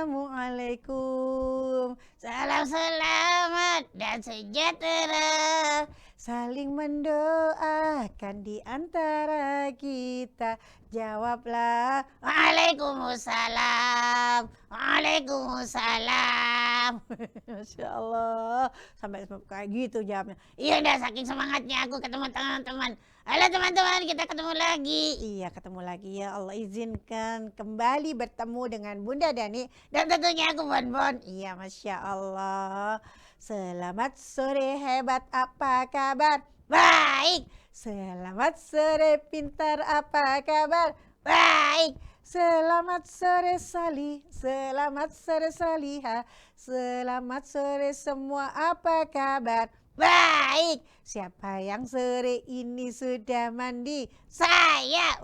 Assalamualaikum. Salam selamat dan sejahtera. Saling mendoakan di antara kita. Jawablah. Waalaikumsalam. Waalaikumsalam. Masya Allah. Sampai kayak gitu jawabnya. Iya udah saking semangatnya aku ketemu teman-teman. Halo teman-teman, kita ketemu lagi. Iya, ketemu lagi ya. Allah izinkan kembali bertemu dengan Bunda Dani dan tentunya aku Bonbon. Iya, Masya Allah. Selamat sore hebat, apa kabar? Baik. Selamat sore pintar, apa kabar? Baik. Selamat sore Sali, selamat sore Saliha, selamat sore semua, apa kabar? Baik. Siapa yang sore ini sudah mandi? Saya.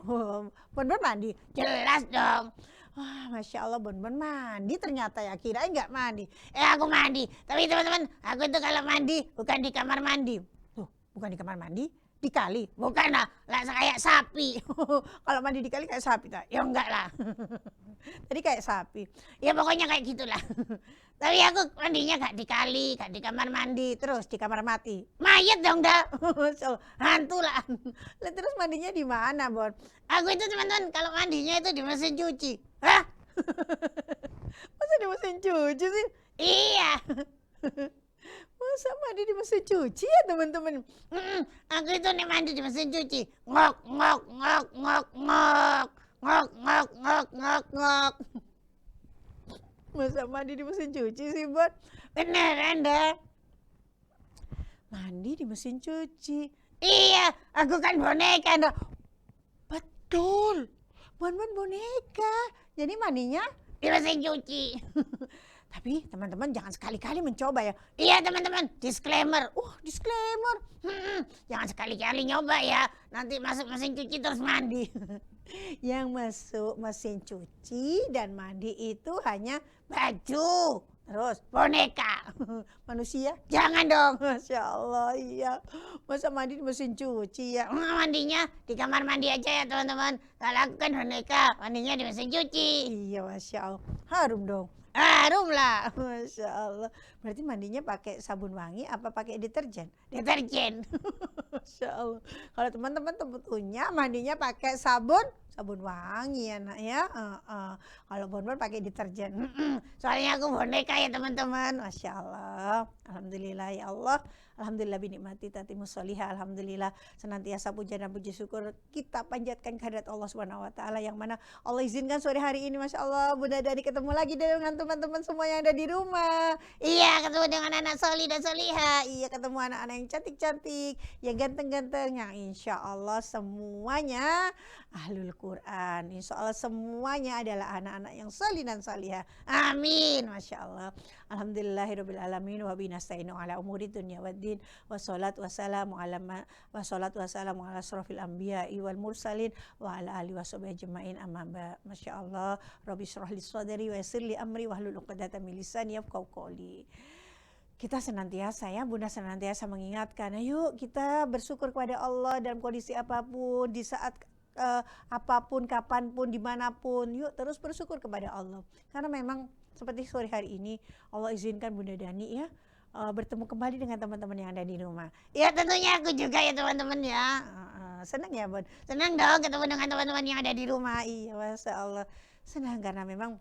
Bonbon mandi? Jelas dong. Wah, Masya Allah, Bonbon mandi ternyata ya. Kirain nggak mandi. Aku mandi. Tapi teman-teman, aku itu kalau mandi bukan di kamar mandi. Tuh, bukan di kamar mandi? Di kali? Bukan lah kayak sapi. Kalau mandi di kali kayak sapi tak? Ya enggak lah. Tadi kayak sapi. Ya pokoknya kayak gitulah. Tapi aku mandinya gak di kali, gak di kamar mandi, terus di kamar mati. Mayat dong dah. Hantu lah. Terus mandinya di mana, Bon? Aku itu teman-teman kalau mandinya itu di mesin cuci. Hah? Masa di mesin cuci sih? Iya. Masa mandi di mesin cuci ya teman-teman? Aku itu nih mandi di mesin cuci. Ngok, ngok, ngok, ngok, ngok. Ngok, ngok, ngok, ngok, ngok. Masa mandi di mesin cuci sih, Bon? Beneran dah. Mandi di mesin cuci. Iya, aku kan boneka dah. Betul. Bon-bon boneka. Jadi mandinya di mesin cuci. Tapi teman-teman jangan sekali-kali mencoba ya. Iya teman-teman, disclaimer. Disclaimer. Jangan sekali-kali nyoba ya. Nanti masuk mesin cuci terus mandi. Yang masuk mesin cuci dan mandi itu hanya baju. Terus boneka. Manusia? Jangan dong. Masya Allah, iya. Masa mandi di mesin cuci ya? Mandinya di kamar mandi aja ya teman-teman. Kalau aku kan boneka, mandinya di mesin cuci. Iya, Masya Allah. Harum dong. Harum lah. Masya Allah. Berarti mandinya pakai sabun wangi apa pakai deterjen? Deterjen. Masya Allah. Kalau teman-teman tentunya mandinya pakai sabun wangi ya nak ya. Kalau Bonbon pakai deterjen. Soalnya aku boneka ya teman-teman. Masya Allah. Alhamdulillah ya Allah. Alhamdulillah binikmati tatimus solihah. Alhamdulillah senantiasa puja dan puji syukur kita panjatkan kehadirat Allah Subhanahu wa taala yang mana Allah izinkan sore hari ini Masya Allah Bunda Dani ketemu lagi dengan teman-teman semua yang ada di rumah. Iya, ketemu dengan anak solih dan solihah. Iya, ketemu anak-anak yang cantik-cantik, yang ganteng-ganteng, yang insya Allah semuanya ahlul Quran. Insya Allah semuanya adalah anak-anak yang solih dan solihah. Amin. Masya Allah. Alhamdulillahirabbil alamin wa binasta'inu ala umuri dunya waddin wassalatu wassalamu ala asrofil anbiya'i wal mursalin wa ala alihi washabihi ajmain amma ba. Masya Allah. Rabbi shrah li sadri wa yassir li amri wahlul 'uqdatam min lisani yafqahu qawli. Kita senantiasa ya, Bunda senantiasa mengingatkan, ayo kita bersyukur kepada Allah dalam kondisi apapun, di saat apapun, kapanpun, dimanapun, yuk terus bersyukur kepada Allah. Karena memang seperti sore hari ini Allah izinkan Bunda Dani ya bertemu kembali dengan teman-teman yang ada di rumah. Ya tentunya aku juga ya teman-teman ya. Senang ya Bon? Senang dong ketemu dengan teman-teman yang ada di rumah. Iya, Masya Allah. Senang karena memang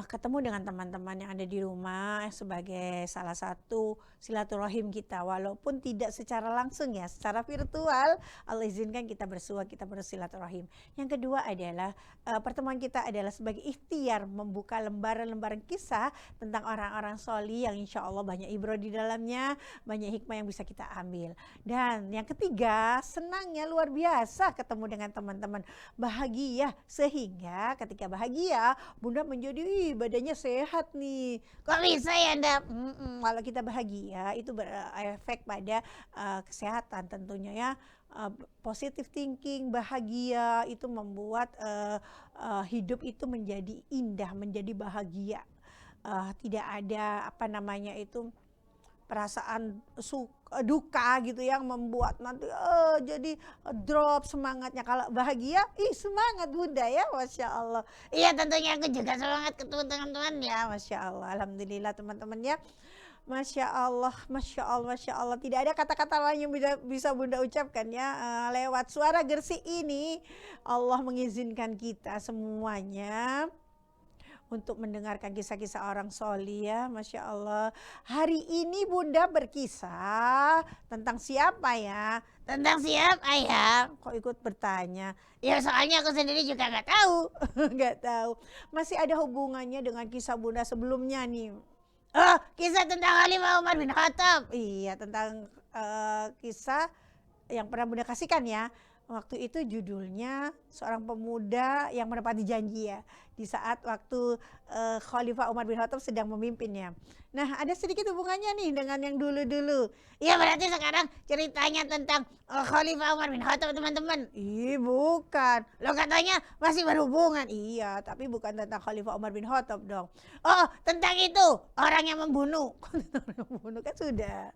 ketemu dengan teman-teman yang ada di rumah sebagai salah satu silaturahim kita, walaupun tidak secara langsung ya, secara virtual Allah izinkan kita bersua, kita bersilaturahim. Yang kedua adalah pertemuan kita adalah sebagai ikhtiar membuka lembaran-lembaran kisah tentang orang-orang sholih yang insya Allah banyak ibrah di dalamnya, banyak hikmah yang bisa kita ambil. Dan yang ketiga, senangnya luar biasa ketemu dengan teman-teman, bahagia, sehingga ketika bahagia Bunda menjadi badannya sehat nih. Kok bisa ya Anda? Kalau kita bahagia itu berefek pada kesehatan tentunya ya. Positive thinking, bahagia itu membuat hidup itu menjadi indah, menjadi bahagia. Tidak ada perasaan duka gitu yang membuat nanti jadi drop semangatnya. Kalau bahagia, semangat Bunda ya, Masya Allah. Iya tentunya aku juga semangat ketemu teman-teman ya, Masya Allah. Alhamdulillah teman-teman ya. Masya Allah, Masya Allah, Masya Allah. Tidak ada kata-kata lain yang bisa Bunda ucapkan ya. Lewat suara Gersik ini, Allah mengizinkan kita semuanya untuk mendengarkan kisah-kisah orang sholih ya, Masya Allah. Hari ini Bunda berkisah tentang siapa ya? Tentang siapa ya? Kok ikut bertanya? Ya soalnya aku sendiri juga nggak tahu. Nggak tahu. Masih ada hubungannya dengan kisah Bunda sebelumnya nih. Oh, kisah tentang Khalifah Umar bin Khattab. Iya, tentang kisah yang pernah Bunda kasihkan ya. Waktu itu judulnya seorang pemuda yang menepati janji ya. Di saat waktu Khalifah Umar bin Khattab sedang memimpinnya. Nah, ada sedikit hubungannya nih dengan yang dulu-dulu. Iya, berarti sekarang ceritanya tentang Khalifah Umar bin Khattab teman-teman. Bukan. Lo katanya masih berhubungan. Iya, tapi bukan tentang Khalifah Umar bin Khattab dong. Oh, tentang itu. Orang yang membunuh. Orang yang membunuh kan sudah.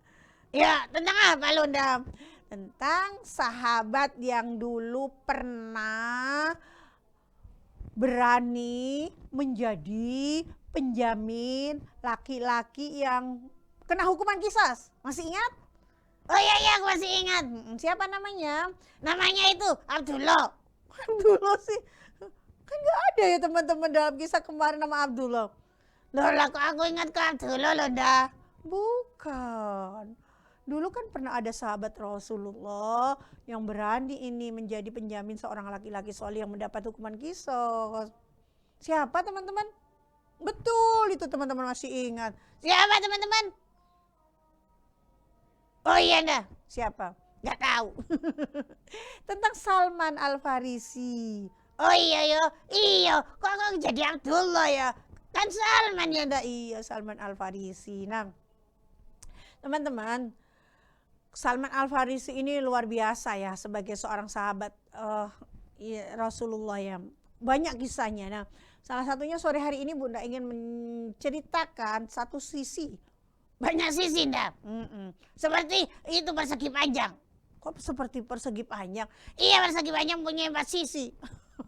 Ya, tentang apa lo, Dam? Tentang sahabat yang dulu pernah berani menjadi penjamin laki-laki yang kena hukuman qisas. Masih ingat? Oh iya, aku masih ingat. Siapa namanya? Namanya itu Abdullah. Abdullah sih. Kan gak ada ya teman-teman dalam kisah kemarin nama Abdullah. Loh lah, kok aku ingat ke Abdullah loh dah. Bukan. Dulu kan pernah ada sahabat Rasulullah yang berani ini menjadi penjamin seorang laki-laki sholih yang mendapat hukuman qisas. Siapa teman-teman? Betul, itu teman-teman masih ingat. Siapa teman-teman? Oh iya dah, siapa? Gak tahu. Tentang Salman Al-Farisi. Oh iya ya, iya. Kok jadi Abdullah ya? Kan Salman ya dah. Iya, Salman Al-Farisi. Nah, teman-teman, Salman Al-Farisi ini luar biasa ya sebagai seorang sahabat Rasulullah yang banyak kisahnya. Nah, salah satunya sore hari ini Bunda ingin menceritakan satu sisi. Banyak sisi dah. Seperti itu persegi panjang. Kok seperti persegi panjang? Iya, persegi panjang punya 4 sisi.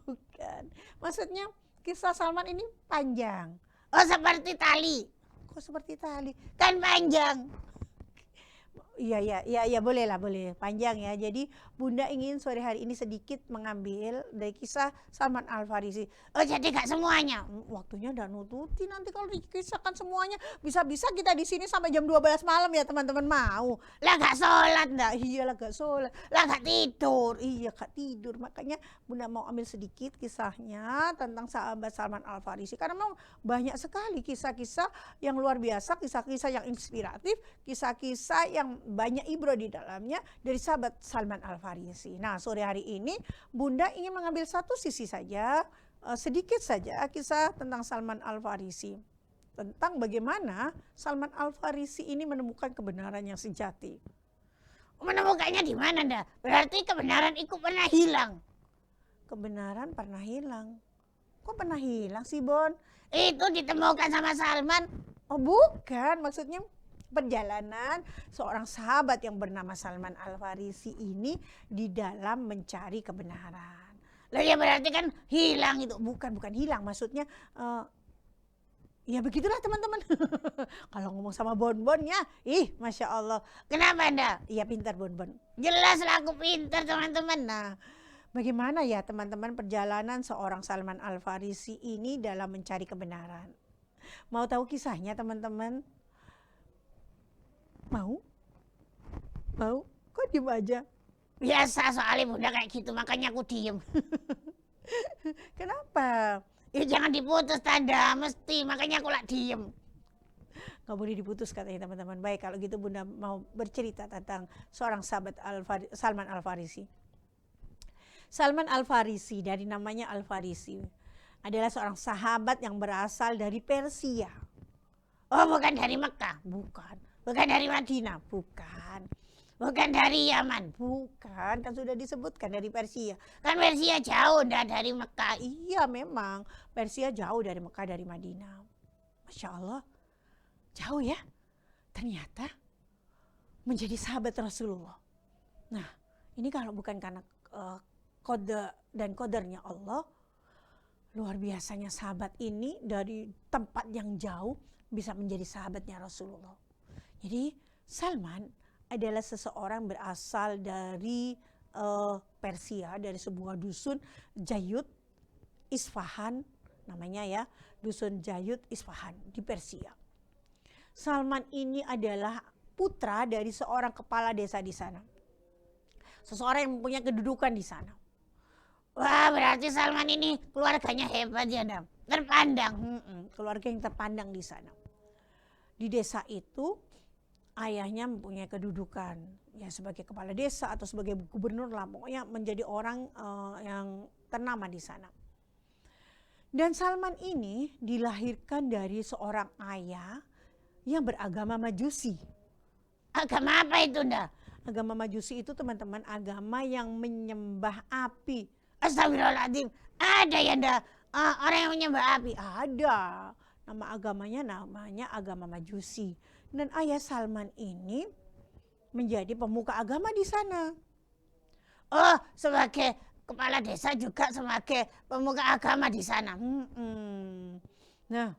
Bukan. Maksudnya kisah Salman ini panjang. Oh, seperti tali. Kok seperti tali? Kan panjang. Iya, boleh lah, boleh. Panjang ya. Jadi Bunda ingin sore hari ini sedikit mengambil dari kisah Salman Al-Farisi. Oh, jadi gak semuanya. Waktunya udah nututi nanti kalau dikisahkan semuanya. Bisa-bisa kita di sini sampai jam 12 malam ya teman-teman mau. Lah gak sholat enggak? Iya lah gak sholat. Lah gak tidur. Iya gak tidur. Makanya Bunda mau ambil sedikit kisahnya tentang sahabat Salman Al-Farisi. Karena memang banyak sekali kisah-kisah yang luar biasa, kisah-kisah yang inspiratif, kisah-kisah yang banyak ibro di dalamnya dari sahabat Salman Al-Farisi. Nah, sore hari ini Bunda ingin mengambil satu sisi saja, sedikit saja kisah tentang Salman Al-Farisi. Tentang bagaimana Salman Al-Farisi ini menemukan kebenaran yang sejati. Menemukannya di mana dah? Berarti kebenaran itu pernah hilang. Kebenaran pernah hilang. Kok pernah hilang sih, Bon? Itu ditemukan sama Salman. Oh, bukan. Maksudnya perjalanan seorang sahabat yang bernama Salman Al-Farisi ini di dalam mencari kebenaran. Lah ya berarti kan hilang itu. Bukan hilang, maksudnya ya begitulah teman-teman. Kalau ngomong sama Bon-Bon ya, Masya Allah. Kenapa Anda? Iya pintar Bon-Bon. Jelas lah aku pintar teman-teman. Nah, bagaimana ya teman-teman perjalanan seorang Salman Al-Farisi ini dalam mencari kebenaran? Mau tahu kisahnya teman-teman? Mau? Kok diem aja? Biasa soalnya Bunda kayak gitu, makanya aku diem. Kenapa? Ya jangan diputus tanda, mesti, makanya aku lah diem. Gak boleh diputus katanya teman-teman. Baik, kalau gitu Bunda mau bercerita tentang seorang sahabat Salman Al-Farisi. Salman Al-Farisi, dari namanya Al-Farisi, adalah seorang sahabat yang berasal dari Persia. Oh, bukan dari Mekah? Bukan. Bukan dari Madinah? Bukan. Bukan dari Yaman? Bukan, kan sudah disebutkan dari Persia. Kan Persia jauh dari Mekah. Iya memang, Persia jauh dari Mekah, dari Madinah. Masya Allah, jauh ya. Ternyata menjadi sahabat Rasulullah. Nah, ini kalau bukan karena kode dan kodernya Allah, luar biasanya sahabat ini dari tempat yang jauh bisa menjadi sahabatnya Rasulullah. Jadi Salman adalah seseorang berasal dari Persia, dari sebuah dusun Jayut Isfahan namanya ya, dusun Jayut Isfahan di Persia. Salman ini adalah putra dari seorang kepala desa di sana. Seseorang yang mempunyai kedudukan di sana. Wah, berarti Salman ini keluarganya hebat ya, Dam. Terpandang. Keluarga yang terpandang di sana. Di desa itu ayahnya mempunyai kedudukan ya sebagai kepala desa atau sebagai gubernur lah, pokoknya menjadi orang yang ternama di sana. Dan Salman ini dilahirkan dari seorang ayah yang beragama Majusi. Agama apa itu, Nda? Agama Majusi itu teman-teman agama yang menyembah api. Astagfirullahaladzim, ada ya, Nda? Orang yang menyembah api? Ada. Nama agamanya namanya agama Majusi. Dan ayah Salman ini menjadi pemuka agama di sana. Oh, sebagai kepala desa juga sebagai pemuka agama di sana. Nah,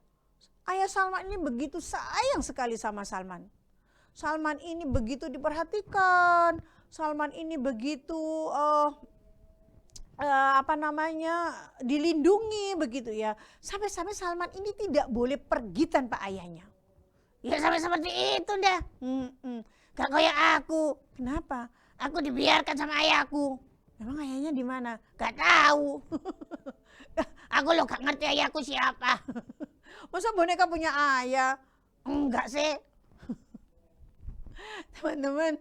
ayah Salman ini begitu sayang sekali sama Salman. Salman ini begitu diperhatikan. Salman ini begitu dilindungi begitu ya. Sampai-sampai Salman ini tidak boleh pergi tanpa ayahnya. Ya sampai seperti itu dah. Gak kayak aku. Kenapa? Aku dibiarkan sama ayahku. Memang ayahnya di mana? Gak tahu. Aku lo gak ngerti ayahku siapa. Masa boneka punya ayah? Enggak sih. Teman-teman,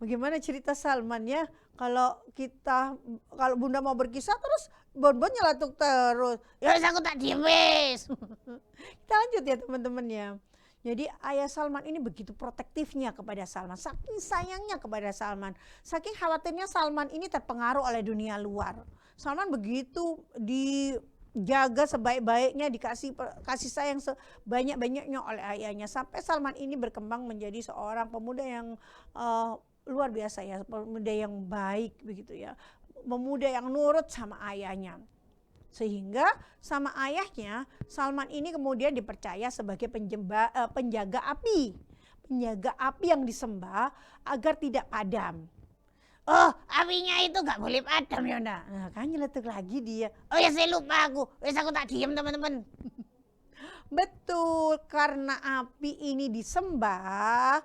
bagaimana cerita Salman ya? Kalau Bunda mau berkisah terus Bon nyeletuk terus. Ya aku tak diem wes. Kita lanjut ya teman-teman ya. Jadi ayah Salman ini begitu protektifnya kepada Salman, saking sayangnya kepada Salman, saking khawatirnya Salman ini terpengaruh oleh dunia luar. Salman begitu dijaga sebaik-baiknya, dikasih kasih sayang sebanyak-banyaknya oleh ayahnya, sampai Salman ini berkembang menjadi seorang pemuda yang luar biasa ya, pemuda yang baik begitu ya, pemuda yang nurut sama ayahnya. Sehingga sama ayahnya Salman ini kemudian dipercaya sebagai penjaga api. Penjaga api yang disembah agar tidak padam. Oh, apinya itu gak boleh padam ya, Nda. Nah, kan nyeletuk lagi dia. Oh ya saya lupa aku. Wes aku tak diem teman-teman. Betul, karena api ini disembah,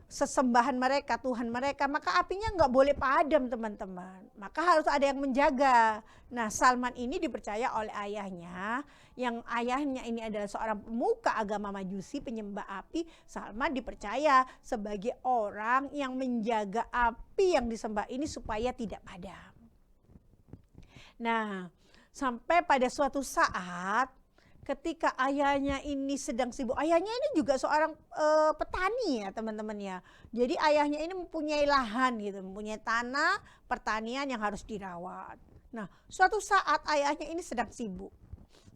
sesembahan mereka, Tuhan mereka, maka apinya nggak boleh padam teman-teman. Maka harus ada yang menjaga. Nah, Salman ini dipercaya oleh ayahnya, yang ayahnya ini adalah seorang pemuka agama Majusi, penyembah api. Salman dipercaya sebagai orang yang menjaga api yang disembah ini supaya tidak padam. Nah, sampai pada suatu saat ketika ayahnya ini sedang sibuk, ayahnya ini juga seorang petani ya teman-teman ya. Jadi ayahnya ini mempunyai lahan gitu, mempunyai tanah pertanian yang harus dirawat. Nah, suatu saat ayahnya ini sedang sibuk.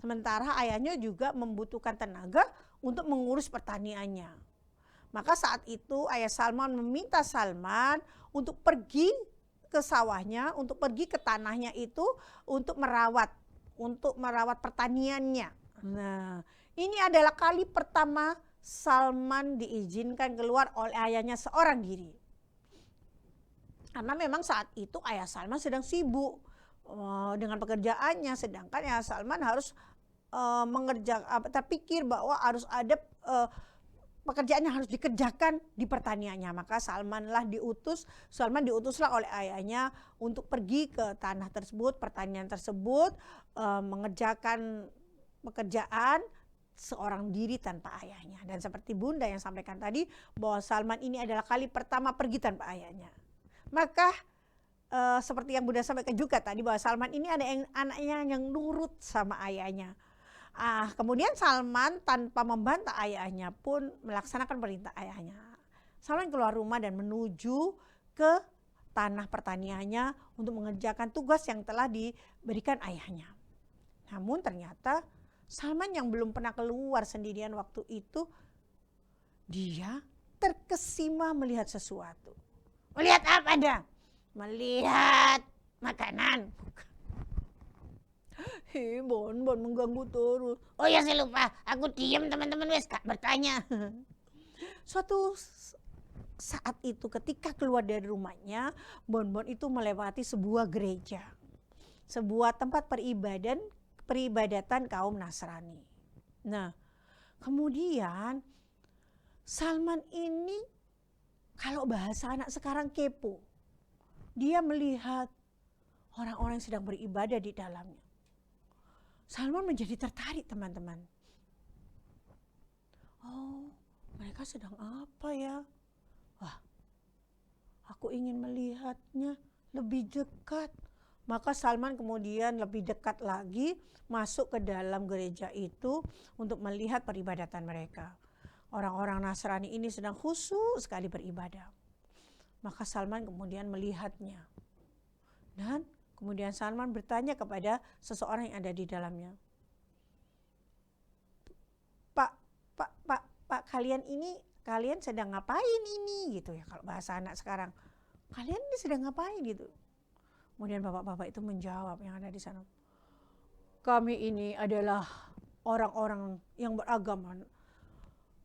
Sementara ayahnya juga membutuhkan tenaga untuk mengurus pertaniannya. Maka saat itu ayah Salman meminta Salman untuk pergi ke sawahnya, untuk pergi ke tanahnya itu untuk merawat pertaniannya. Nah, ini adalah kali pertama Salman diizinkan keluar oleh ayahnya seorang diri. Karena memang saat itu ayah Salman sedang sibuk dengan pekerjaannya, sedangkan ayah Salman harus terpikir bahwa harus ada pekerjaan yang harus dikerjakan di pertaniannya. Maka Salman diutuslah oleh ayahnya untuk pergi ke tanah tersebut, pertanian tersebut, mengerjakan pekerjaan seorang diri tanpa ayahnya. Dan seperti Bunda yang sampaikan tadi bahwa Salman ini adalah kali pertama pergi tanpa ayahnya. Maka seperti yang Bunda sampaikan juga tadi bahwa Salman ini ada anaknya yang nurut sama ayahnya. Kemudian Salman tanpa membantah ayahnya pun melaksanakan perintah ayahnya. Salman keluar rumah dan menuju ke tanah pertaniannya untuk mengerjakan tugas yang telah diberikan ayahnya. Namun ternyata Salman yang belum pernah keluar sendirian waktu itu, dia terkesima melihat sesuatu. Melihat apa dah? Melihat makanan. Bon mengganggu terus. Oh ya saya lupa, aku diam teman-teman wes kak bertanya. Suatu saat itu ketika keluar dari rumahnya, Bon itu melewati sebuah gereja. Sebuah tempat peribadatan kaum Nasrani. Nah, kemudian Salman ini kalau bahasa anak sekarang kepo. Dia melihat orang-orang yang sedang beribadah di dalamnya. Salman menjadi tertarik teman-teman. Oh, mereka sedang apa ya? Wah, aku ingin melihatnya lebih dekat. Maka Salman kemudian lebih dekat lagi masuk ke dalam gereja itu untuk melihat peribadatan mereka. Orang-orang Nasrani ini sedang khusyuk sekali beribadah. Maka Salman kemudian melihatnya. Dan kemudian Salman bertanya kepada seseorang yang ada di dalamnya. Pak, kalian sedang ngapain ini gitu ya kalau bahasa anak sekarang. Kalian ini sedang ngapain gitu. Kemudian bapak-bapak itu menjawab yang ada di sana. Kami ini adalah orang-orang yang beragama.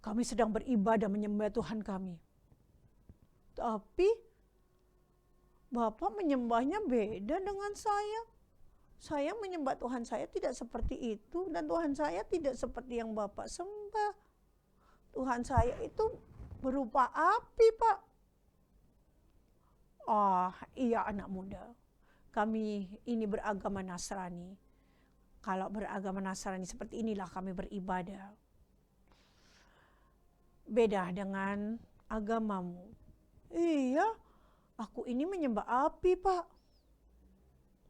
Kami sedang beribadah menyembah Tuhan kami. Tapi Bapak menyembahnya beda dengan saya. Saya menyembah Tuhan saya tidak seperti itu. Dan Tuhan saya tidak seperti yang Bapak sembah. Tuhan saya itu berupa api, Pak. Oh iya anak muda. Kami ini beragama Nasrani. Kalau beragama Nasrani seperti inilah kami beribadah. Beda dengan agamamu. Iya, aku ini menyembah api, Pak.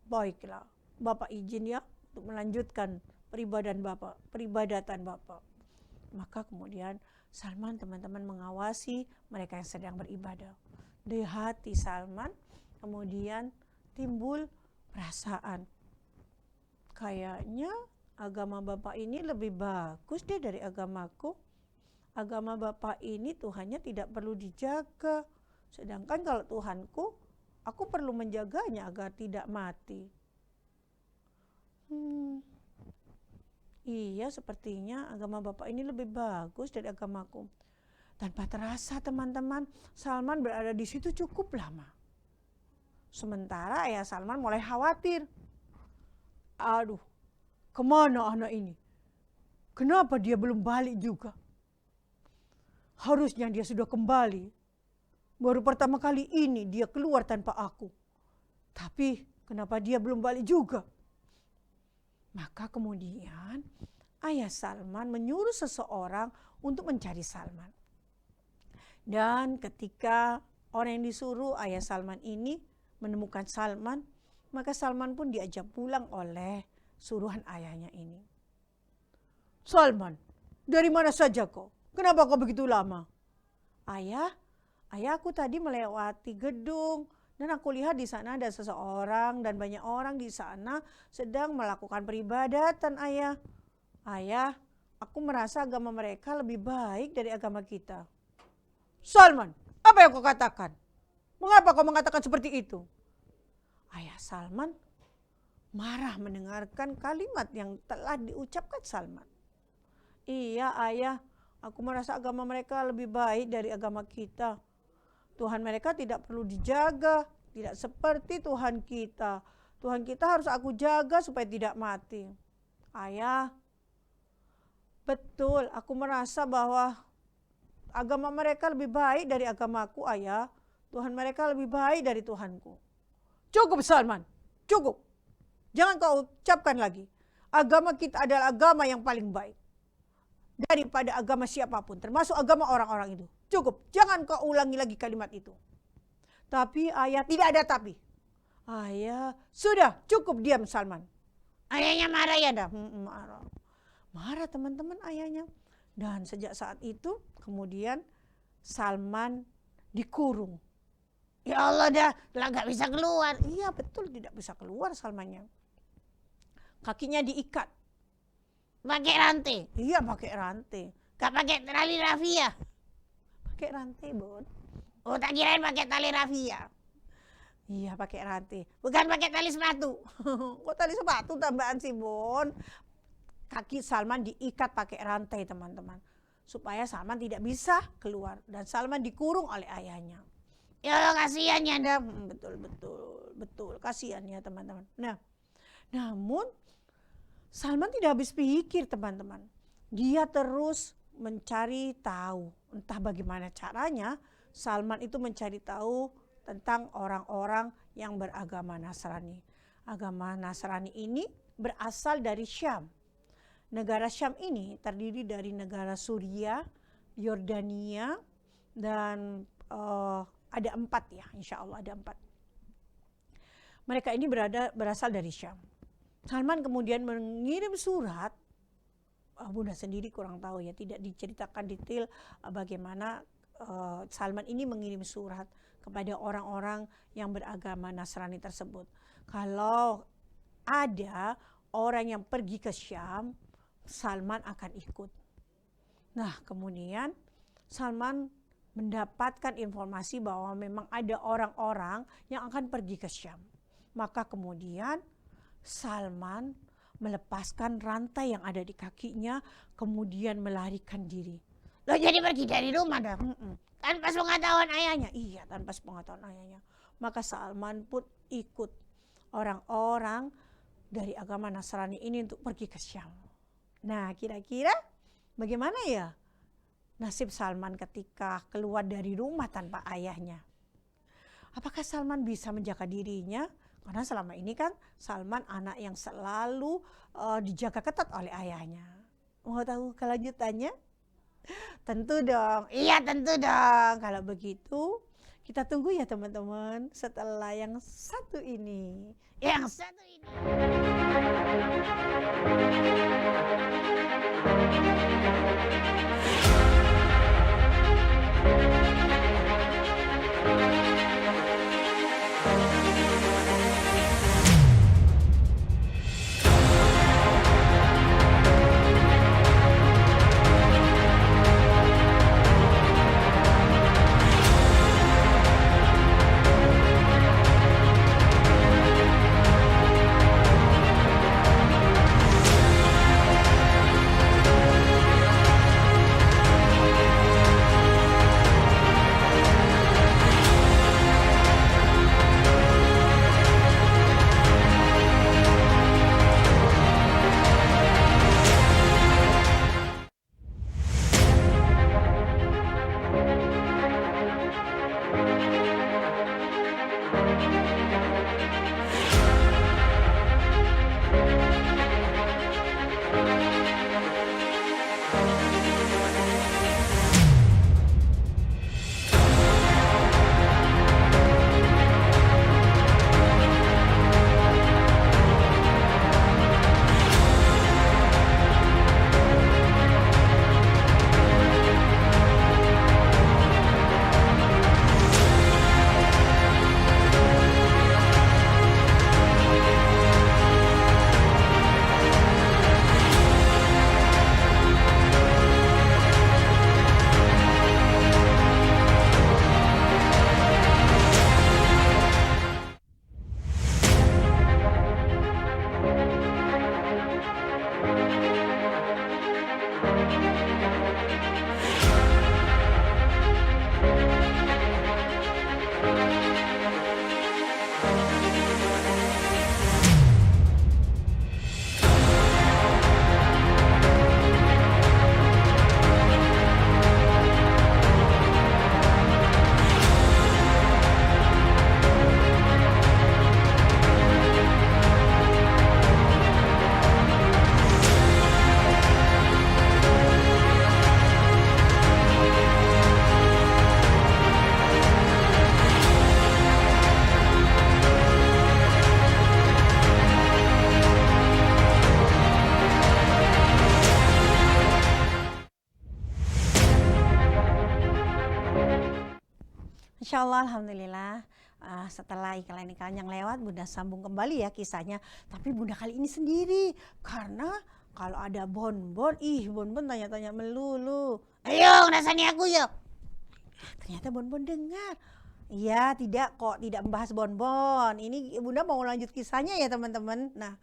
Baiklah, Bapak izin ya untuk melanjutkan peribadatan Bapak. Maka kemudian Salman teman-teman mengawasi mereka yang sedang beribadah. Di hati Salman kemudian timbul perasaan. Kayaknya agama Bapak ini lebih bagus deh dari agamaku. Agama Bapak ini Tuhannya tidak perlu dijaga. Sedangkan kalau Tuhanku, aku perlu menjaganya agar tidak mati. Iya, sepertinya agama Bapak ini lebih bagus dari agamaku. Tanpa terasa teman-teman, Salman berada di situ cukup lama. Sementara ayah Salman mulai khawatir. Aduh, kemana anak ini? Kenapa dia belum balik juga? Harusnya dia sudah kembali. Baru pertama kali ini dia keluar tanpa aku. Tapi kenapa dia belum balik juga? Maka kemudian ayah Salman menyuruh seseorang untuk mencari Salman. Dan ketika orang yang disuruh ayah Salman ini menemukan Salman, maka Salman pun diajak pulang oleh suruhan ayahnya ini. Salman, dari mana saja kau? Kenapa kau begitu lama? Ayah aku tadi melewati gedung. Dan aku lihat di sana ada seseorang dan banyak orang di sana sedang melakukan peribadatan, ayah. Ayah, aku merasa agama mereka lebih baik dari agama kita. Salman, apa yang kau katakan? Mengapa kau mengatakan seperti itu? Ayah Salman marah mendengarkan kalimat yang telah diucapkan Salman. Iya ayah, aku merasa agama mereka lebih baik dari agama kita. Tuhan mereka tidak perlu dijaga, tidak seperti Tuhan kita. Tuhan kita harus aku jaga supaya tidak mati. Ayah, betul, aku merasa bahwa agama mereka lebih baik dari agamaku, ayah. Tuhan mereka lebih baik dari Tuhanku. Cukup Salman, cukup. Jangan kau ucapkan lagi. Agama kita adalah agama yang paling baik daripada agama siapapun, termasuk agama orang-orang itu. Cukup, jangan kau ulangi lagi kalimat itu. Tapi ayah, tidak ada tapi. Ayah, sudah cukup diam Salman. Ayahnya marah ya dah. Marah teman-teman ayahnya. Dan sejak saat itu kemudian Salman dikurung. Ya Allah dah gak bisa keluar. Iya betul, tidak bisa keluar Salmannya. Kakinya diikat. Pakai rantai? Iya pakai rantai. Gak pakai tali rafia? pakai rantai, Bon. Oh, tak kirain pakai tali rafia. Iya, pakai rantai. Bukan pakai tali sepatu. Kok tali sepatu tambahan sih, Bon? Kaki Salman diikat pakai rantai, teman-teman. Supaya Salman tidak bisa keluar. Dan Salman dikurung oleh ayahnya. Ya Allah, kasihan ya, betul. Kasihan ya, teman-teman. Nah, namun Salman tidak habis pikir, teman-teman. Dia terus mencari tahu. Entah bagaimana caranya, Salman itu mencari tahu tentang orang-orang yang beragama Nasrani. Agama Nasrani ini berasal dari Syam. Negara Syam ini terdiri dari negara Suriah, Yordania, dan ada 4 ya, insya Allah ada 4. Mereka ini berasal dari Syam. Salman kemudian mengirim surat, Bunda sendiri kurang tahu ya, tidak diceritakan detail bagaimana Salman ini mengirim surat kepada orang-orang yang beragama Nasrani tersebut. Kalau ada orang yang pergi ke Syam, Salman akan ikut. Nah, kemudian Salman mendapatkan informasi bahwa memang ada orang-orang yang akan pergi ke Syam. Maka kemudian Salman melepaskan rantai yang ada di kakinya, kemudian melarikan diri. Loh, jadi pergi dari rumah dah? Tanpa pengetahuan ayahnya? Iya, tanpa pengetahuan ayahnya. Maka Salman pun ikut orang-orang dari agama Nasrani ini untuk pergi ke Syam. Nah, kira-kira bagaimana ya nasib Salman ketika keluar dari rumah tanpa ayahnya? Apakah Salman bisa menjaga dirinya? Karena selama ini kan Salman anak yang selalu dijaga ketat oleh ayahnya. Mau tahu kelanjutannya? Tentu dong. Iya, tentu dong. Kalau begitu kita tunggu ya, teman-teman, setelah yang satu ini. Yang satu ini. Insya Allah, alhamdulillah. Setelah iklan-iklan yang lewat, Bunda sambung kembali ya kisahnya. Tapi Bunda kali ini sendiri, karena kalau ada Bon-Bon, Bon-Bon tanya-tanya melulu. Ayo, rasanya aku yuk. Ternyata Bonbon dengar. Iya, tidak kok, tidak membahas Bonbon. Ini Bunda mau lanjut kisahnya ya teman-teman. Nah,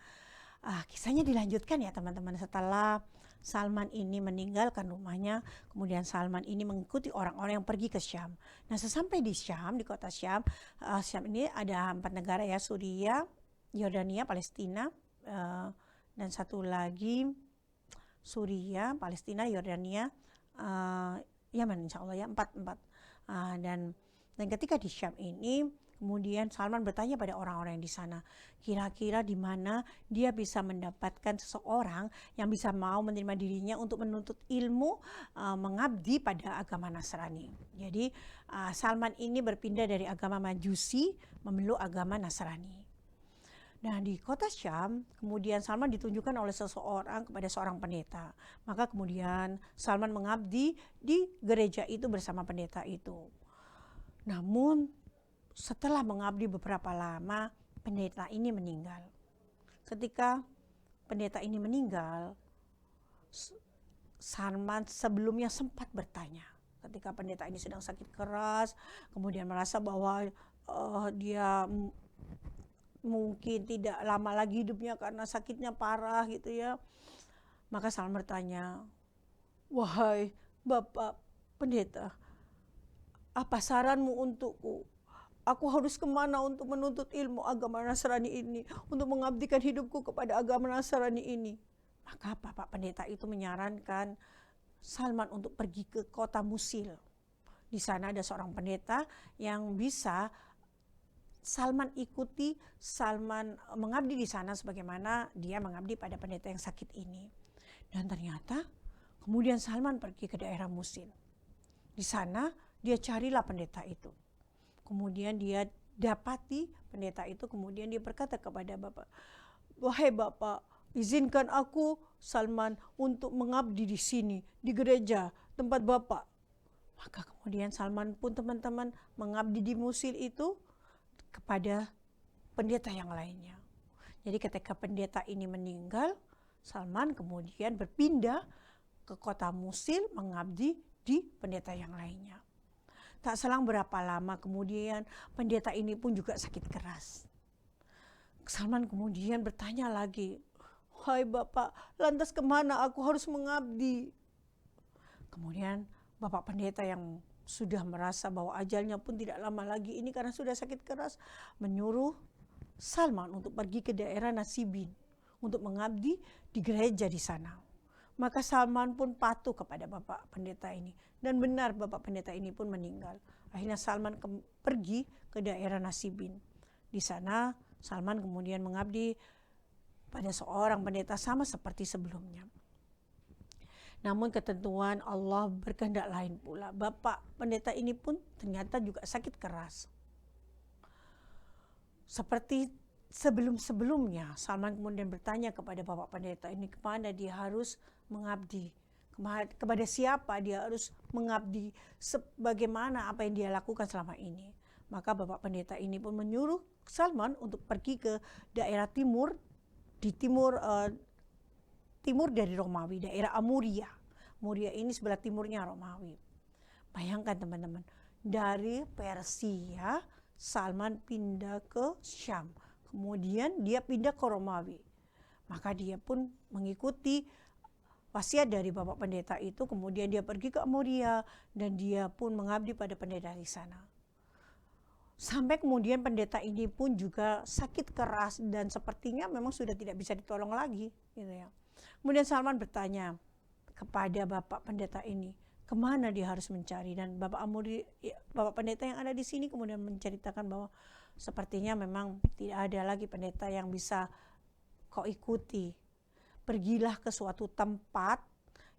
kisahnya dilanjutkan ya teman-teman. Setelah Salman ini meninggalkan rumahnya, kemudian Salman ini mengikuti orang-orang yang pergi ke Syam. Nah, sesampai di Syam, di kota Syam, Syam ini ada 4 negara ya, Suriah, Yordania, Palestina, dan satu lagi Suriah, Palestina, Yordania, Yaman, insya Allah ya, 4. Dan ketika di Syam ini, kemudian Salman bertanya pada orang-orang yang di sana, kira-kira di mana dia bisa mendapatkan seseorang yang bisa mau menerima dirinya untuk menuntut ilmu, mengabdi pada agama Nasrani. Jadi Salman ini berpindah dari agama Majusi memeluk agama Nasrani. Nah, di kota Syam, kemudian Salman ditunjukkan oleh seseorang kepada seorang pendeta. Maka kemudian Salman mengabdi di gereja itu bersama pendeta itu. Namun setelah mengabdi beberapa lama, pendeta ini meninggal. Ketika pendeta ini meninggal, Salman sebelumnya sempat bertanya. Ketika pendeta ini sedang sakit keras, kemudian merasa bahwa dia mungkin tidak lama lagi hidupnya karena sakitnya parah gitu ya. Maka Salman bertanya, wahai Bapak Pendeta, apa saranmu untukku? Aku harus kemana untuk menuntut ilmu agama Nasrani ini, untuk mengabdikan hidupku kepada agama Nasrani ini? Maka Bapak Pendeta itu menyarankan Salman untuk pergi ke kota Musil. Di sana ada seorang pendeta yang bisa Salman ikuti, Salman mengabdi di sana sebagaimana dia mengabdi pada pendeta yang sakit ini. Dan ternyata kemudian Salman pergi ke daerah Musil. Di sana dia carilah pendeta itu. Kemudian dia dapati pendeta itu, kemudian dia berkata kepada Bapak, wahai Bapak, izinkan aku Salman untuk mengabdi di sini, di gereja tempat Bapak. Maka kemudian Salman pun teman-teman mengabdi di Musil itu kepada pendeta yang lainnya. Jadi ketika pendeta ini meninggal, Salman kemudian berpindah ke kota Musil mengabdi di pendeta yang lainnya. Tak selang berapa lama kemudian pendeta ini pun juga sakit keras. Salman kemudian bertanya lagi, hai Bapak, lantas kemana aku harus mengabdi? Kemudian Bapak pendeta yang sudah merasa bahwa ajalnya pun tidak lama lagi ini karena sudah sakit keras, menyuruh Salman untuk pergi ke daerah Nasibin untuk mengabdi di gereja di sana. Maka Salman pun patuh kepada Bapak pendeta ini, dan benar Bapak pendeta ini pun meninggal. Akhirnya Salman pergi ke daerah Nasibin. Di sana Salman kemudian mengabdi pada seorang pendeta sama seperti sebelumnya. Namun ketentuan Allah berkehendak lain pula. Bapak pendeta ini pun ternyata juga sakit keras. Seperti sebelum-sebelumnya, Salman kemudian bertanya kepada Bapak pendeta ini kemana dia harus mengabdi. Kepada siapa dia harus mengabdi, sebagaimana apa yang dia lakukan selama ini. Maka Bapak pendeta ini pun menyuruh Salman untuk pergi ke daerah timur, di timur dari Romawi, daerah Amuria. Amuria ini sebelah timurnya Romawi. Bayangkan teman-teman, dari Persia Salman pindah ke Syam, kemudian dia pindah ke Romawi. Maka dia pun mengikuti wasiat dari Bapak pendeta itu, kemudian dia pergi ke Amuria dan dia pun mengabdi pada pendeta di sana. Sampai kemudian pendeta ini pun juga sakit keras dan sepertinya memang sudah tidak bisa ditolong lagi, gitu ya. Kemudian Salman bertanya kepada Bapak pendeta ini, kemana dia harus mencari, dan Bapak pendeta yang ada di sini kemudian menceritakan bahwa sepertinya memang tidak ada lagi pendeta yang bisa kau ikuti. Pergilah ke suatu tempat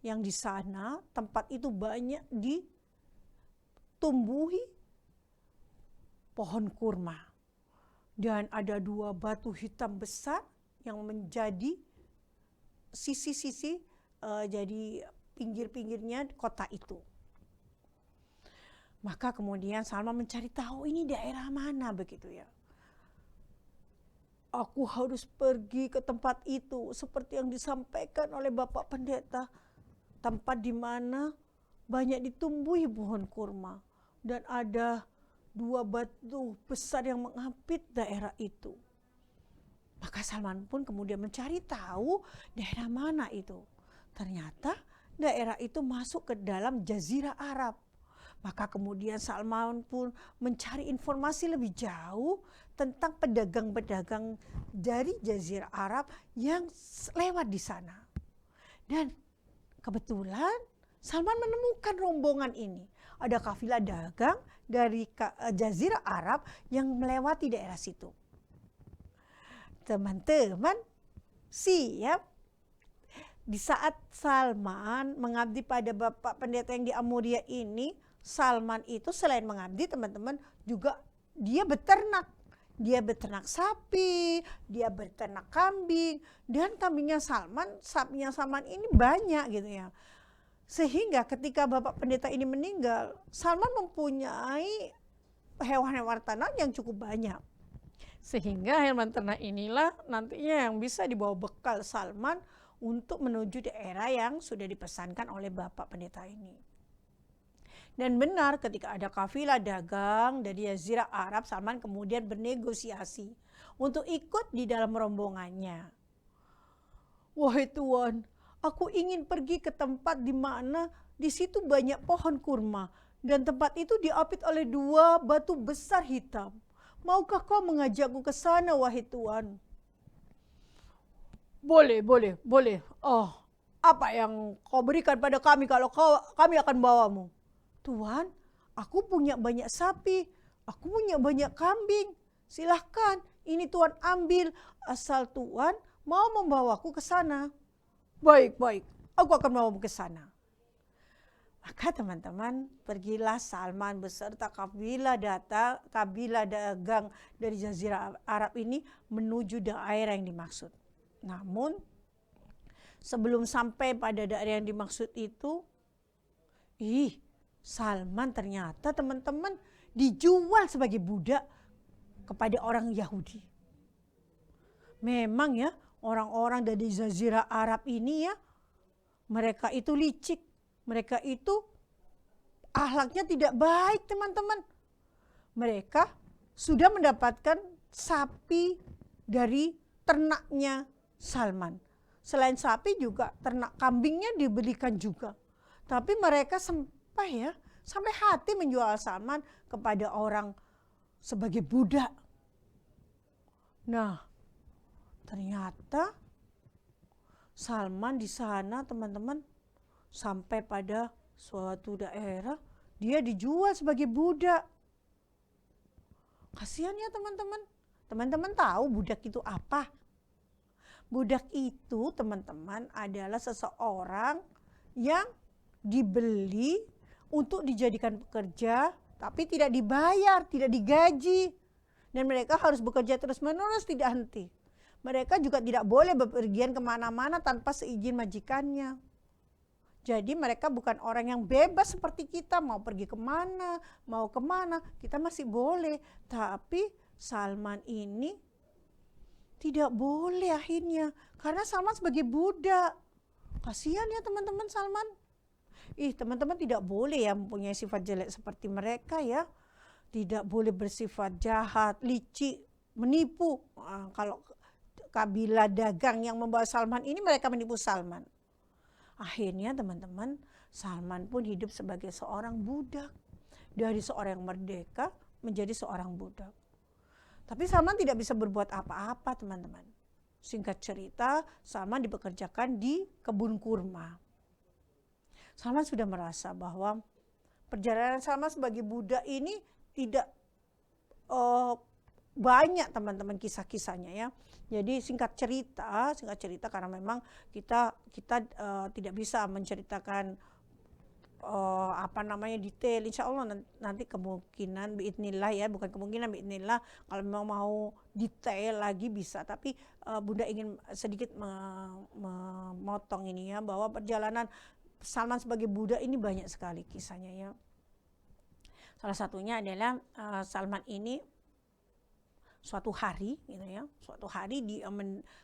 yang di sana, tempat itu banyak ditumbuhi pohon kurma. Dan ada 2 batu hitam besar yang menjadi sisi-sisi, jadi pinggir-pinggirnya kota itu. Maka kemudian Salman mencari tahu ini daerah mana begitu ya. Aku harus pergi ke tempat itu seperti yang disampaikan oleh Bapak pendeta. Tempat di mana banyak ditumbuhi pohon kurma. dan ada 2 batu besar yang mengapit daerah itu. Maka Salman pun kemudian mencari tahu daerah mana itu. Ternyata daerah itu masuk ke dalam Jazirah Arab. Maka kemudian Salman pun mencari informasi lebih jauh tentang pedagang-pedagang dari Jazirah Arab yang lewat di sana. Dan kebetulan Salman menemukan rombongan ini. Ada kafilah dagang dari Jazirah Arab yang melewati daerah situ. Teman-teman, siap. Di saat Salman mengabdi pada Bapak Pendeta yang di Amuria ini, Salman itu selain mengabdi, teman-teman, juga dia beternak. Dia beternak sapi, dia beternak kambing, dan kambingnya Salman, sapinya Salman ini banyak gitu ya. Sehingga ketika Bapak Pendeta ini meninggal, Salman mempunyai hewan-hewan ternak yang cukup banyak. Sehingga hewan ternak inilah nantinya yang bisa dibawa bekal Salman untuk menuju daerah yang sudah dipesankan oleh Bapak Pendeta ini. Dan benar ketika ada kafilah dagang dari Jazirah Arab, Salman kemudian bernegosiasi untuk ikut di dalam rombongannya. Wahai Tuan, aku ingin pergi ke tempat di mana di situ banyak pohon kurma dan tempat itu diapit oleh 2 batu besar hitam. Maukah kau mengajakku ke sana, wahai Tuan? Boleh. Oh, apa yang kau berikan pada kami kalau kami akan bawamu? Tuan, aku punya banyak sapi, aku punya banyak kambing. Silahkan, ini Tuan ambil asal Tuan mau membawaku ke sana. Baik, aku akan membawamu ke sana. Maka teman-teman, pergilah Salman beserta kabilah dagang dari Jazirah Arab ini menuju daerah yang dimaksud. Namun, sebelum sampai pada daerah yang dimaksud itu, Salman ternyata teman-teman dijual sebagai budak kepada orang Yahudi. Memang ya, orang-orang dari Jazirah Arab ini ya, mereka itu licik. Mereka itu akhlaknya tidak baik, teman-teman. Mereka sudah mendapatkan sapi dari ternaknya Salman. Selain sapi juga ternak kambingnya dibelikan juga. Tapi mereka sampai hati menjual Salman kepada orang sebagai budak. Nah, ternyata Salman di sana, teman-teman, sampai pada suatu daerah dia dijual sebagai budak. Kasihan ya teman-teman. Teman-teman tahu budak itu apa? Budak itu, teman-teman, adalah seseorang yang dibeli untuk dijadikan pekerja, tapi tidak dibayar, tidak digaji. Dan mereka harus bekerja terus-menerus, tidak henti. Mereka juga tidak boleh bepergian kemana-mana tanpa seizin majikannya. Jadi mereka bukan orang yang bebas seperti kita, mau pergi kemana, mau kemana, kita masih boleh. Tapi Salman ini tidak boleh akhirnya, karena Salman sebagai budak. Kasihan ya teman-teman Salman. Teman-teman tidak boleh ya mempunyai sifat jelek seperti mereka ya. Tidak boleh bersifat jahat, licik, menipu. Kalau kabilah dagang yang membawa Salman ini, mereka menipu Salman. Akhirnya teman-teman, Salman pun hidup sebagai seorang budak. Dari seorang yang merdeka menjadi seorang budak. Tapi Salman tidak bisa berbuat apa-apa, teman-teman. Singkat cerita, Salman dipekerjakan di kebun kurma. Salman sudah merasa bahwa perjalanan Salman sebagai budak ini tidak banyak, teman-teman, kisah-kisahnya ya. Jadi singkat cerita karena memang kita tidak bisa menceritakan detail. Insya Allah nanti kemungkinan biidznillah ya, bukan kemungkinan biidznillah, kalau memang mau detail lagi bisa. Tapi Bunda ingin sedikit memotong ini ya, bahwa perjalanan Salman sebagai budak ini banyak sekali kisahnya ya. Salah satunya adalah Salman ini suatu hari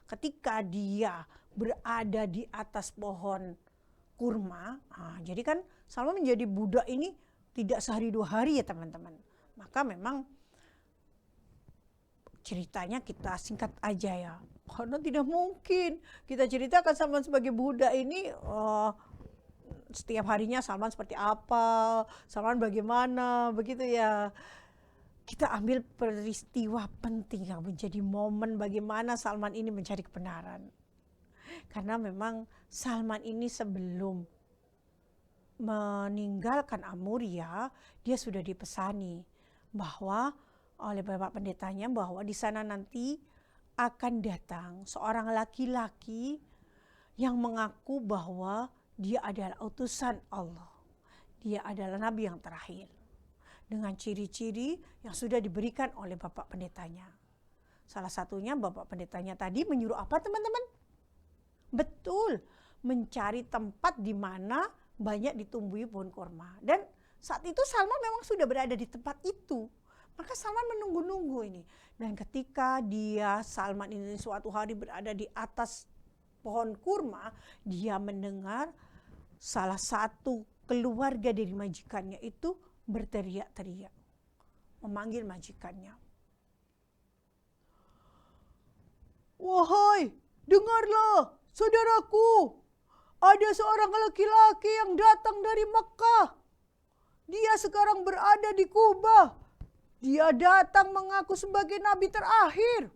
ketika dia berada di atas pohon kurma. Jadi kan Salman menjadi budak ini tidak sehari 2 hari ya teman-teman. Maka memang ceritanya kita singkat aja ya. Karena tidak mungkin kita ceritakan Salman sebagai budak ini setiap harinya Salman seperti apa, Salman bagaimana, begitu ya. Kita ambil peristiwa penting yang menjadi momen bagaimana Salman ini mencari kebenaran. Karena memang Salman ini sebelum meninggalkan Amuria, dia sudah dipesani bahwa oleh Bapak Pendetanya bahwa di sana nanti akan datang seorang laki-laki yang mengaku bahwa dia adalah utusan Allah. Dia adalah nabi yang terakhir. Dengan ciri-ciri yang sudah diberikan oleh Bapak Pendetanya. Salah satunya Bapak Pendetanya tadi menyuruh apa teman-teman? Betul, mencari tempat di mana banyak ditumbuhi pohon kurma. Dan saat itu Salman memang sudah berada di tempat itu. Maka Salman menunggu-nunggu ini. Dan ketika Salman ini suatu hari berada di atas pohon kurma, dia mendengar salah satu keluarga dari majikannya itu berteriak-teriak, memanggil majikannya. "Wahai, dengarlah saudaraku, ada seorang laki-laki yang datang dari Mekah. Dia sekarang berada di Kubah. Dia datang mengaku sebagai nabi terakhir."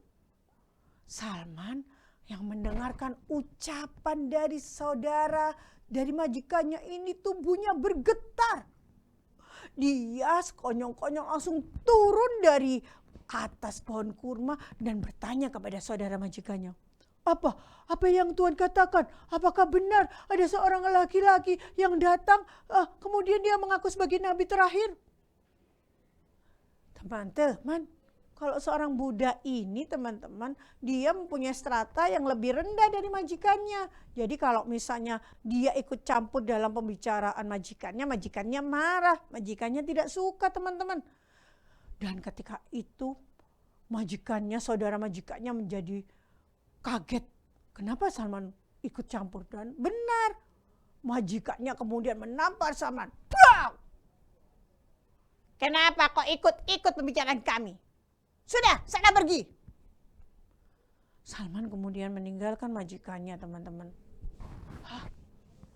Salman yang mendengarkan ucapan dari saudara, dari majikannya ini tubuhnya bergetar. Dia sekonyong-konyong langsung turun dari atas pohon kurma dan bertanya kepada saudara majikannya. Apa yang Tuhan katakan? Apakah benar ada seorang laki-laki yang datang kemudian dia mengaku sebagai nabi terakhir? Teman-teman, kalau seorang budak ini teman-teman, dia mempunyai strata yang lebih rendah dari majikannya. Jadi kalau misalnya dia ikut campur dalam pembicaraan majikannya marah, majikannya tidak suka teman-teman. Dan ketika itu saudara majikannya menjadi kaget. Kenapa Salman ikut campur? Dan benar, majikannya kemudian menampar Salman. Bang! "Kenapa kau ikut pembicaraan kami? Sudah, sana pergi." Salman kemudian meninggalkan majikannya teman-teman.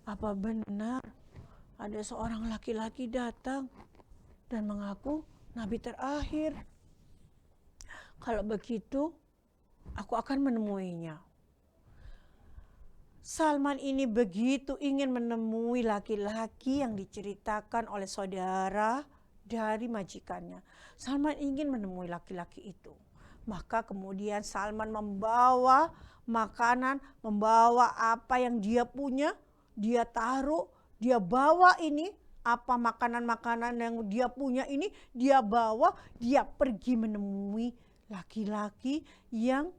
Apa benar ada seorang laki-laki datang dan mengaku nabi terakhir? Kalau begitu, aku akan menemuinya. Salman ini begitu ingin menemui laki-laki yang diceritakan oleh saudara dari majikannya. Salman ingin menemui laki-laki itu. Maka kemudian Salman membawa makanan, membawa apa yang dia punya, dia taruh, dia bawa ini, apa makanan-makanan yang dia punya ini, dia bawa, dia pergi menemui laki-laki yang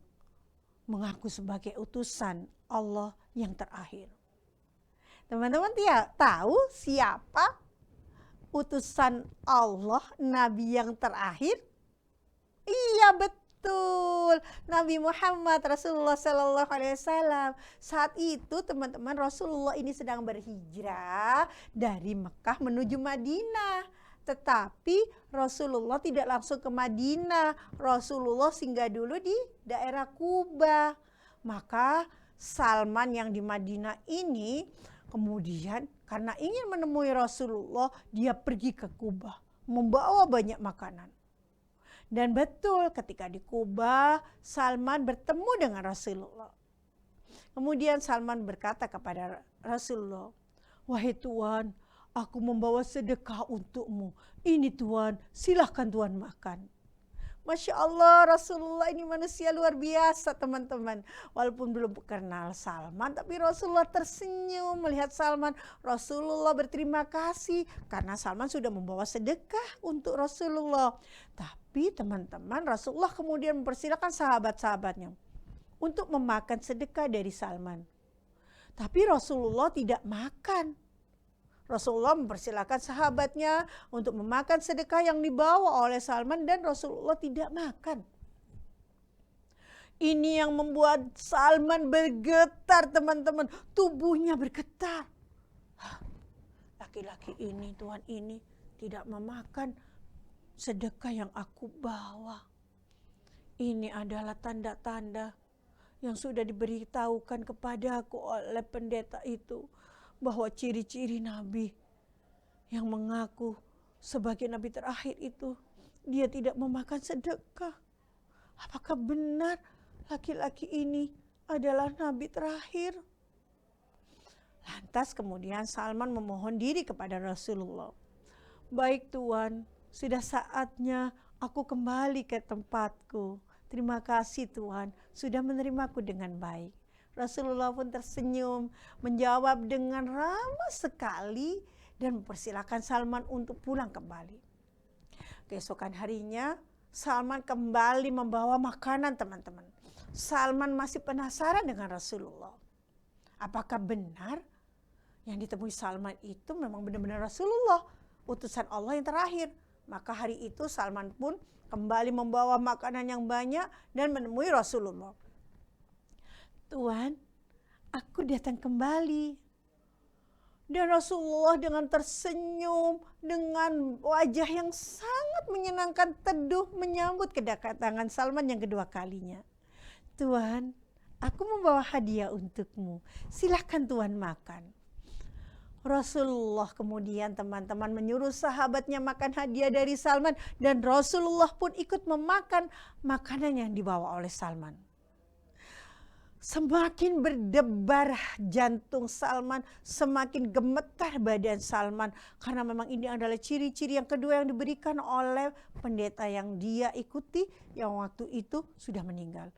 mengaku sebagai utusan Allah yang terakhir. Teman-teman tahu siapa utusan Allah, nabi yang terakhir? Iya betul, Nabi Muhammad Rasulullah Sallallahu Alaihi Wasallam. Saat itu teman-teman, Rasulullah ini sedang berhijrah dari Mekah menuju Madinah. Tetapi Rasulullah tidak langsung ke Madinah. Rasulullah singgah dulu di daerah Kubah. Maka Salman yang di Madinah ini kemudian karena ingin menemui Rasulullah, dia pergi ke Kubah, membawa banyak makanan. Dan betul ketika di Kubah, Salman bertemu dengan Rasulullah. Kemudian Salman berkata kepada Rasulullah, "Wahai Tuan, aku membawa sedekah untukmu. Ini Tuan, silahkan Tuan makan." Masya Allah, Rasulullah ini manusia luar biasa teman-teman. Walaupun belum kenal Salman, tapi Rasulullah tersenyum melihat Salman. Rasulullah berterima kasih karena Salman sudah membawa sedekah untuk Rasulullah. Tapi teman-teman, Rasulullah kemudian mempersilakan sahabat-sahabatnya untuk memakan sedekah dari Salman. Tapi Rasulullah tidak makan. Rasulullah mempersilakan sahabatnya untuk memakan sedekah yang dibawa oleh Salman dan Rasulullah tidak makan. Ini yang membuat Salman bergetar teman-teman, tubuhnya bergetar. Laki-laki ini, Tuhan ini tidak memakan sedekah yang aku bawa. Ini adalah tanda-tanda yang sudah diberitahukan kepadaku oleh pendeta itu, bahwa ciri-ciri nabi yang mengaku sebagai nabi terakhir itu, dia tidak memakan sedekah. Apakah benar laki-laki ini adalah nabi terakhir? Lantas kemudian Salman memohon diri kepada Rasulullah. Baik Tuan, sudah saatnya aku kembali ke tempatku. Terima kasih Tuhan, sudah menerimaku dengan baik. Rasulullah pun tersenyum, menjawab dengan ramah sekali dan mempersilahkan Salman untuk pulang kembali. Keesokan harinya, Salman kembali membawa makanan teman-teman. Salman masih penasaran dengan Rasulullah. Apakah benar yang ditemui Salman itu memang benar-benar Rasulullah, utusan Allah yang terakhir? Maka hari itu Salman pun kembali membawa makanan yang banyak dan menemui Rasulullah. Tuhan, aku datang kembali. Dan Rasulullah dengan tersenyum, dengan wajah yang sangat menyenangkan, teduh menyambut kedatangan Salman yang kedua kalinya. Tuhan, aku membawa hadiah untukmu. Silakan Tuhan makan. Rasulullah kemudian teman-teman menyuruh sahabatnya makan hadiah dari Salman, dan Rasulullah pun ikut memakan makanan yang dibawa oleh Salman. Semakin berdebar jantung Salman, semakin gemetar badan Salman, karena memang ini adalah ciri-ciri yang kedua yang diberikan oleh pendeta yang dia ikuti, yang waktu itu sudah meninggal.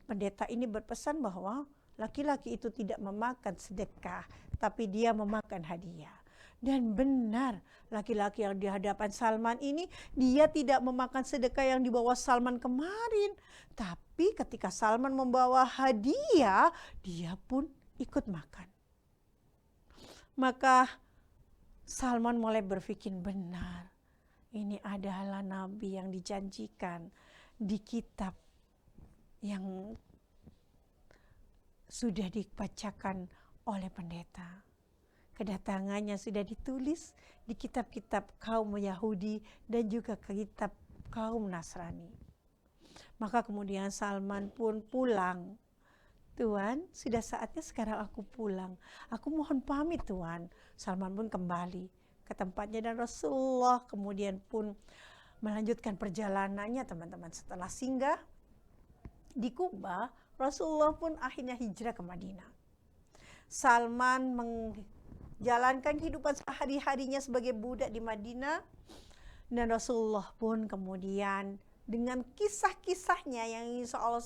Pendeta ini berpesan bahwa laki-laki itu tidak memakan sedekah, tapi dia memakan hadiah. Dan benar, laki-laki yang di hadapan Salman ini, dia tidak memakan sedekah yang dibawa Salman kemarin. Tapi ketika Salman membawa hadiah, dia pun ikut makan. Maka Salman mulai berpikir, benar, ini adalah nabi yang dijanjikan di kitab yang sudah dibacakan oleh pendeta. Kedatangannya sudah ditulis di kitab-kitab kaum Yahudi dan juga kitab kaum Nasrani. Maka kemudian Salman pun pulang. Tuhan, sudah saatnya sekarang aku pulang. Aku mohon pamit Tuhan. Salman pun kembali ke tempatnya dan Rasulullah kemudian pun melanjutkan perjalanannya teman-teman. Setelah singgah di Kuba, Rasulullah pun akhirnya hijrah ke Madinah. Salman menjalankan kehidupan sehari-harinya sebagai budak di Madinah, dan Rasulullah pun kemudian dengan kisah-kisahnya yang insya Allah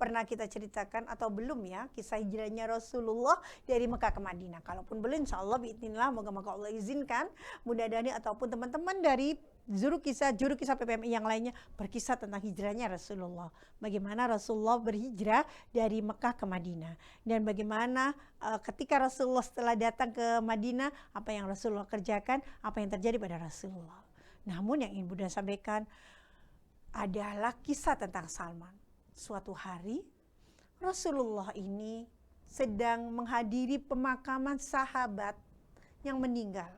pernah kita ceritakan atau belum ya, kisah hijrahnya Rasulullah dari Mekah ke Madinah. Kalaupun belum, insya Allah biidznillah, moga-moga Allah izinkan, mudah-mudahan ataupun teman-teman dari juru kisah PPMI yang lainnya berkisah tentang hijrahnya Rasulullah. Bagaimana Rasulullah berhijrah dari Mekah ke Madinah, dan bagaimana ketika Rasulullah setelah datang ke Madinah, apa yang Rasulullah kerjakan, apa yang terjadi pada Rasulullah. Namun yang ingin Bunda sampaikan adalah kisah tentang Salman. Suatu hari Rasulullah ini sedang menghadiri pemakaman sahabat yang meninggal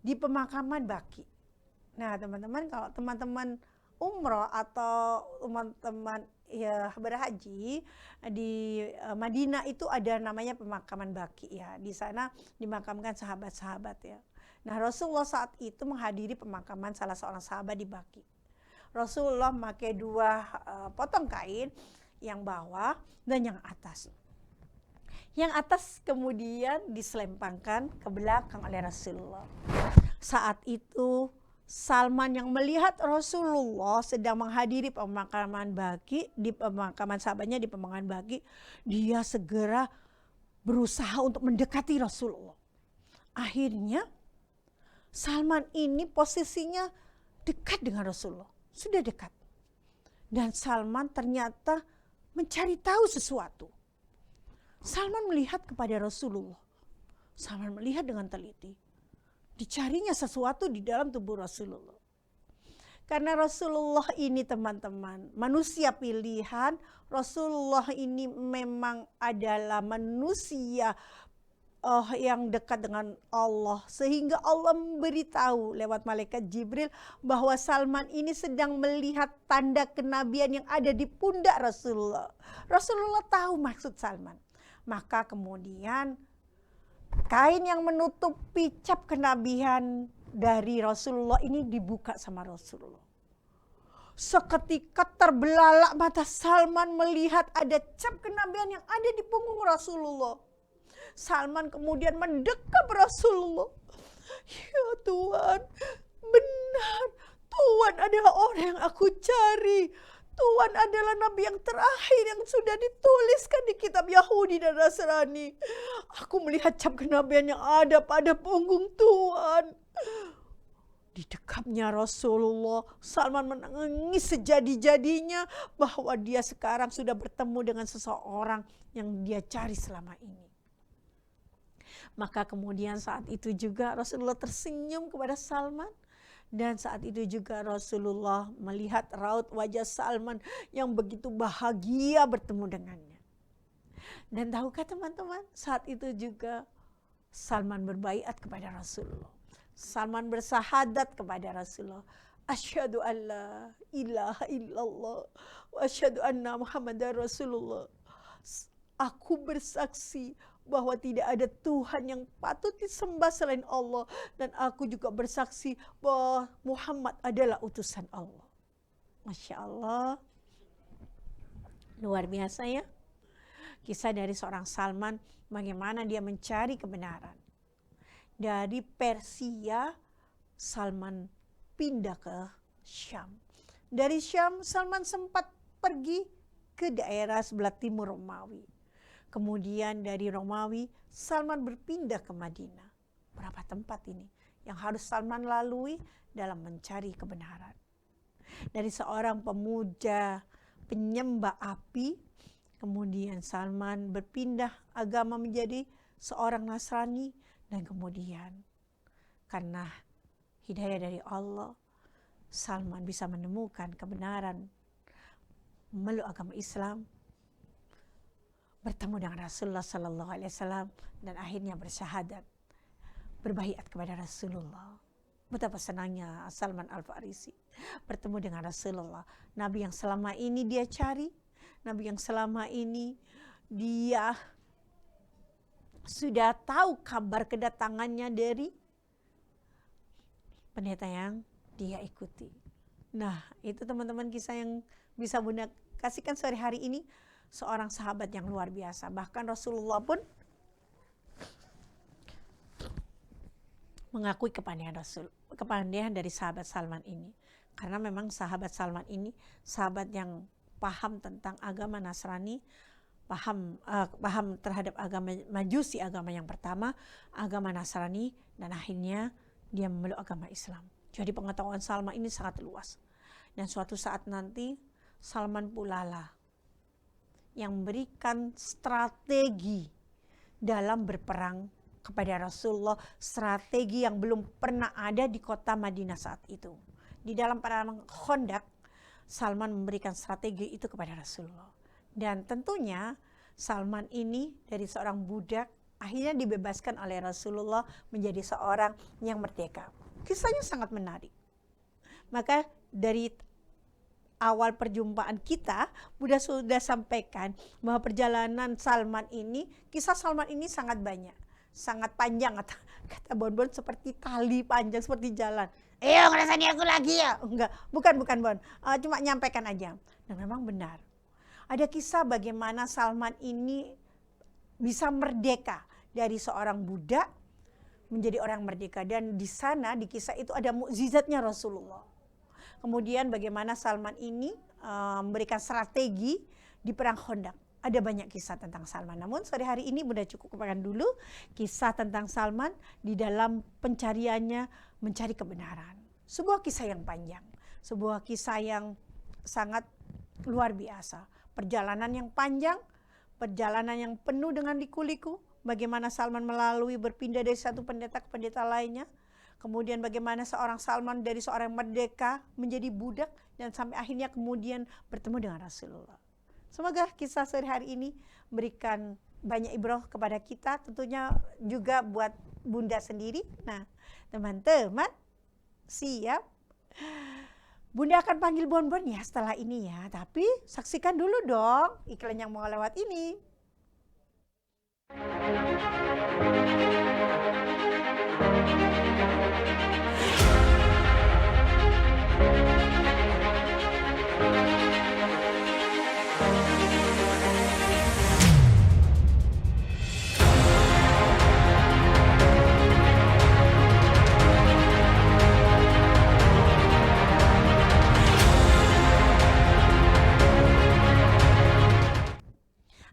di pemakaman Baqi. Nah teman-teman, kalau teman-teman umroh atau teman-teman ya berhaji di Madinah itu ada namanya pemakaman Baqi ya. Di sana dimakamkan sahabat-sahabat ya. Nah Rasulullah saat itu menghadiri pemakaman salah seorang sahabat di Baqi. Rasulullah memakai dua potong kain, yang bawah dan yang atas. Yang atas kemudian diselempangkan ke belakang oleh Rasulullah. Saat itu Salman yang melihat Rasulullah sedang menghadiri pemakaman Baqi, di pemakaman sahabatnya di pemakaman Baqi, dia segera berusaha untuk mendekati Rasulullah. Akhirnya Salman ini posisinya dekat dengan Rasulullah. Sudah dekat. Dan Salman ternyata mencari tahu sesuatu. Salman melihat kepada Rasulullah. Salman melihat dengan teliti. Dicarinya sesuatu di dalam tubuh Rasulullah. Karena Rasulullah ini teman-teman, manusia pilihan. Rasulullah ini memang adalah manusia yang dekat dengan Allah, sehingga Allah memberitahu lewat malaikat Jibril bahwa Salman ini sedang melihat tanda kenabian yang ada di pundak Rasulullah. Rasulullah tahu maksud Salman. Maka kemudian kain yang menutupi cap kenabian dari Rasulullah ini dibuka sama Rasulullah. Seketika terbelalak mata Salman melihat ada cap kenabian yang ada di punggung Rasulullah. Salman kemudian mendekap Rasulullah. Ya Tuhan, benar. Tuhan adalah orang yang aku cari. Tuhan adalah nabi yang terakhir yang sudah dituliskan di kitab Yahudi dan Nasrani. Aku melihat cap kenabian yang ada pada punggung Tuhan. Didekapnya Rasulullah, Salman menangis sejadi-jadinya bahwa dia sekarang sudah bertemu dengan seseorang yang dia cari selama ini. Maka kemudian saat itu juga Rasulullah tersenyum kepada Salman. Dan saat itu juga Rasulullah melihat raut wajah Salman yang begitu bahagia bertemu dengannya. Dan tahukah teman-teman, saat itu juga Salman berbaiat kepada Rasulullah. Salman bersahadat kepada Rasulullah. Asyhadu an la ilaha illallah wa asyhadu anna Muhammadar Rasulullah. Aku bersaksi bahwa tidak ada Tuhan yang patut disembah selain Allah. Dan aku juga bersaksi bahwa Muhammad adalah utusan Allah. Masya Allah. Luar biasa ya. Kisah dari seorang Salman, bagaimana dia mencari kebenaran. Dari Persia, Salman pindah ke Syam. Dari Syam, Salman sempat pergi ke daerah sebelah timur Romawi. Kemudian dari Romawi, Salman berpindah ke Madinah. Berapa tempat ini yang harus Salman lalui dalam mencari kebenaran. Dari seorang pemuja penyembah api, kemudian Salman berpindah agama menjadi seorang Nasrani. Dan kemudian karena hidayah dari Allah, Salman bisa menemukan kebenaran memeluk agama Islam, bertemu dengan Rasulullah Sallallahu Alaihi Wasallam, dan akhirnya bersyahadat, berbaiat kepada Rasulullah. Betapa senangnya Salman Al-Farisi bertemu dengan Rasulullah, Nabi yang selama ini dia cari, Nabi yang selama ini dia sudah tahu kabar kedatangannya dari pendeta yang dia ikuti. Nah, itu teman-teman kisah yang bisa Bunda kasihkan sore hari ini. Seorang sahabat yang luar biasa. Bahkan Rasulullah pun mengakui kepandian dari sahabat Salman ini. Karena memang sahabat Salman ini sahabat yang paham tentang agama Nasrani, paham terhadap agama Majusi, agama yang pertama, agama Nasrani, dan akhirnya dia memeluk agama Islam. Jadi pengetahuan Salman ini sangat luas. Dan suatu saat nanti Salman pula lah yang memberikan strategi dalam berperang kepada Rasulullah, strategi yang belum pernah ada di kota Madinah saat itu. Di dalam perang Khandaq, Salman memberikan strategi itu kepada Rasulullah. Dan tentunya Salman ini dari seorang budak akhirnya dibebaskan oleh Rasulullah menjadi seorang yang merdeka. Kisahnya sangat menarik. Maka dari awal perjumpaan kita, Bunda sudah sampaikan bahwa perjalanan Salman ini, kisah Salman ini sangat banyak, sangat panjang, kata Bon-Bon, seperti tali panjang, seperti jalan. Ngerasani aku lagi ya? Enggak, bukan Bon, cuma nyampaikan aja. Dan memang benar, ada kisah bagaimana Salman ini bisa merdeka dari seorang budak menjadi orang merdeka. Dan di sana, di kisah itu ada mukjizatnya Rasulullah. Kemudian bagaimana Salman ini memberikan strategi di perang Khandaq. Ada banyak kisah tentang Salman. Namun sore hari ini Bunda cukupkan dulu kisah tentang Salman di dalam pencariannya mencari kebenaran. Sebuah kisah yang panjang, sebuah kisah yang sangat luar biasa. Perjalanan yang panjang, perjalanan yang penuh dengan liku-liku. Bagaimana Salman melalui berpindah dari satu pendeta ke pendeta lainnya. Kemudian bagaimana seorang Salman dari seorang merdeka menjadi budak dan sampai akhirnya kemudian bertemu dengan Rasulullah. Semoga kisah sehari ini memberikan banyak ibrah kepada kita, tentunya juga buat Bunda sendiri. Nah, teman-teman, siap? Bunda akan panggil Bonbon ya setelah ini ya, tapi saksikan dulu dong iklan yang mau lewat ini.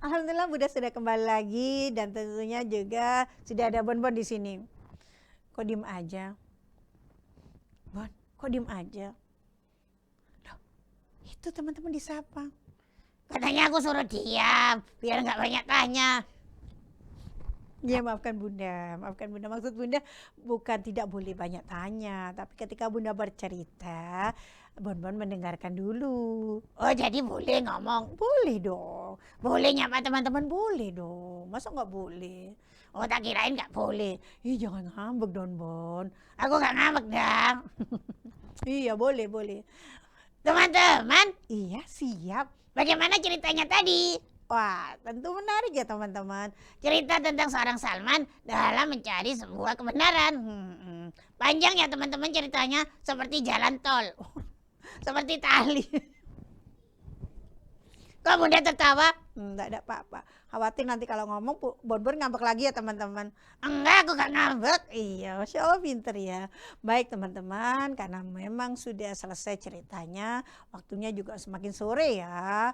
Alhamdulillah Bunda sudah kembali lagi dan tentunya juga sudah ada Bonbon di sini. Kok diem aja? Bon, kok diem aja? Loh, itu teman-teman disapa. Katanya aku suruh diam, biar nggak banyak tanya. Ya maafkan Bunda. Maksud Bunda bukan tidak boleh banyak tanya, tapi ketika Bunda bercerita, Bonbon mendengarkan dulu. Oh jadi boleh ngomong? Boleh dong. Boleh nyapa teman-teman? Boleh dong. Masa nggak boleh? Oh tak kirain nggak boleh. Ih jangan ngambek Don Bon. Aku nggak ngambek dong. Iya boleh. Teman-teman? Iya siap. Bagaimana ceritanya tadi? Wah, tentu menarik ya teman-teman. Cerita tentang seorang Salman dalam mencari sebuah kebenaran. Panjang ya teman-teman ceritanya, seperti jalan tol. Seperti tali. Kok Bunda tertawa? Enggak ada apa-apa. Khawatir nanti kalau ngomong Bonbon ngambek lagi ya teman-teman. Enggak, aku gak ngambek. Iya, Masya Allah pinter ya. Baik teman-teman, karena memang sudah selesai ceritanya, waktunya juga semakin sore ya.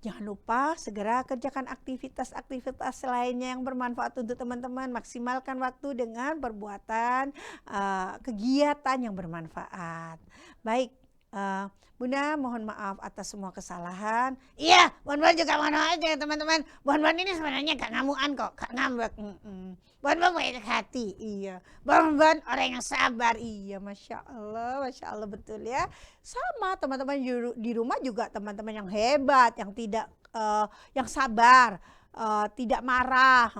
Jangan lupa segera kerjakan aktivitas-aktivitas lainnya yang bermanfaat untuk teman-teman. Maksimalkan waktu dengan perbuatan kegiatan yang bermanfaat. Baik, Bunda mohon maaf atas semua kesalahan. Iya, Bonbon juga mohon maaf ya teman-teman. Bonbon ini sebenarnya gak ngamuan kok, gak ngambek. Bonbon baik hati, iya. Bonbon orang yang sabar, iya. Masya Allah betul ya. Sama teman-teman di rumah juga teman-teman yang hebat, yang tidak, yang sabar. Tidak marah,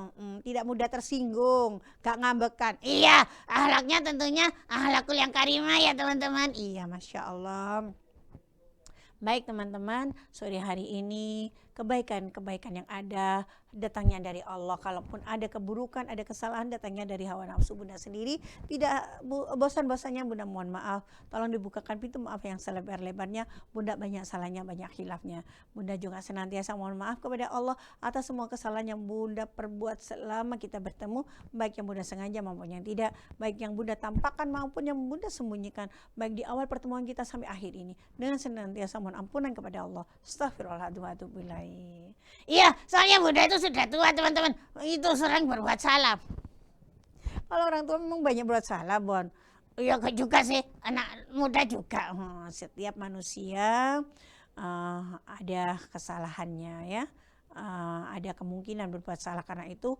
tidak mudah tersinggung, gak ngambekan. Iya, akhlaknya tentunya akhlakul yang karimah ya teman-teman. Iya, Masya Allah. Baik teman-teman, sore hari ini kebaikan-kebaikan yang ada datangnya dari Allah. Kalaupun ada keburukan, ada kesalahan datangnya dari hawa nafsu Bunda sendiri. Tidak bosan-bosannya Bunda mohon maaf. Tolong dibukakan pintu maaf yang selebar-lebarnya. Bunda banyak salahnya, banyak khilafnya. Bunda juga senantiasa mohon maaf kepada Allah atas semua kesalahan yang Bunda perbuat selama kita bertemu. Baik yang Bunda sengaja maupun yang tidak. Baik yang Bunda tampakkan maupun yang Bunda sembunyikan. Baik di awal pertemuan kita sampai akhir ini. Dengan senantiasa mohon ampunan kepada Allah. Astaghfirullahaladzim wa atubu ilaih. Iya, soalnya Bunda itu sudah tua teman-teman. Itu sering berbuat salah. Kalau orang tua memang banyak berbuat salah, Bon. Iya juga sih, anak muda juga. Setiap manusia ada kesalahannya ya. Ada kemungkinan berbuat salah, karena itu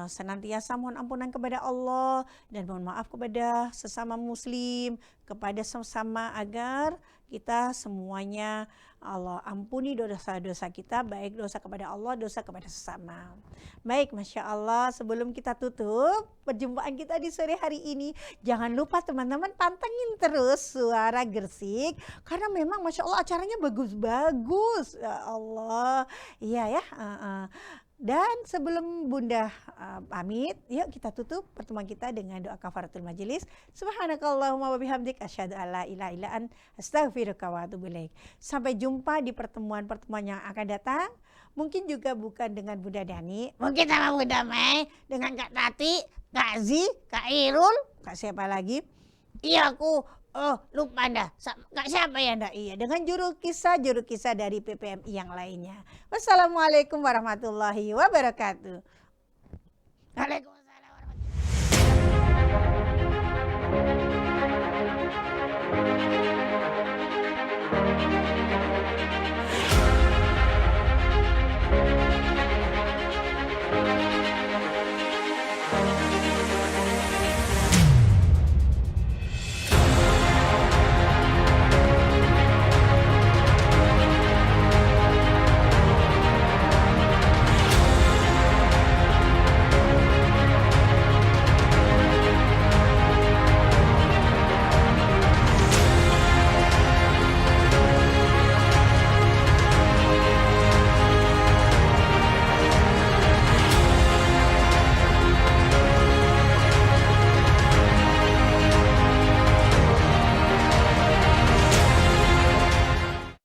senantiasa mohon ampunan kepada Allah dan mohon maaf kepada sesama muslim, kepada sesama, agar kita semuanya Allah ampuni dosa-dosa kita, baik dosa kepada Allah, dosa kepada sesama. Baik, Masya Allah, sebelum kita tutup perjumpaan kita di sore hari ini, jangan lupa teman-teman pantengin terus Suara Gersik, karena memang Masya Allah acaranya bagus-bagus. Ya Allah, iya ya. Dan sebelum Bunda pamit, yuk kita tutup pertemuan kita dengan doa kafaratul majelis. Subhanakallahumma wabihamdik asyhadu alla ilaha illa anta astaghfiruka wa atubu ilaik. Sampai jumpa di pertemuan-pertemuan yang akan datang. Mungkin juga bukan dengan Bunda Dani, mungkin sama Bunda Mei, dengan Kak Tati, Kak Zi, Kak Irul, Kak siapa lagi? Iya aku lupa dah. Kak siapa ya ndak? Iya, dengan juru kisah dari PPMI yang lainnya. Wassalamualaikum warahmatullahi wabarakatuh. Waalaikumsalam.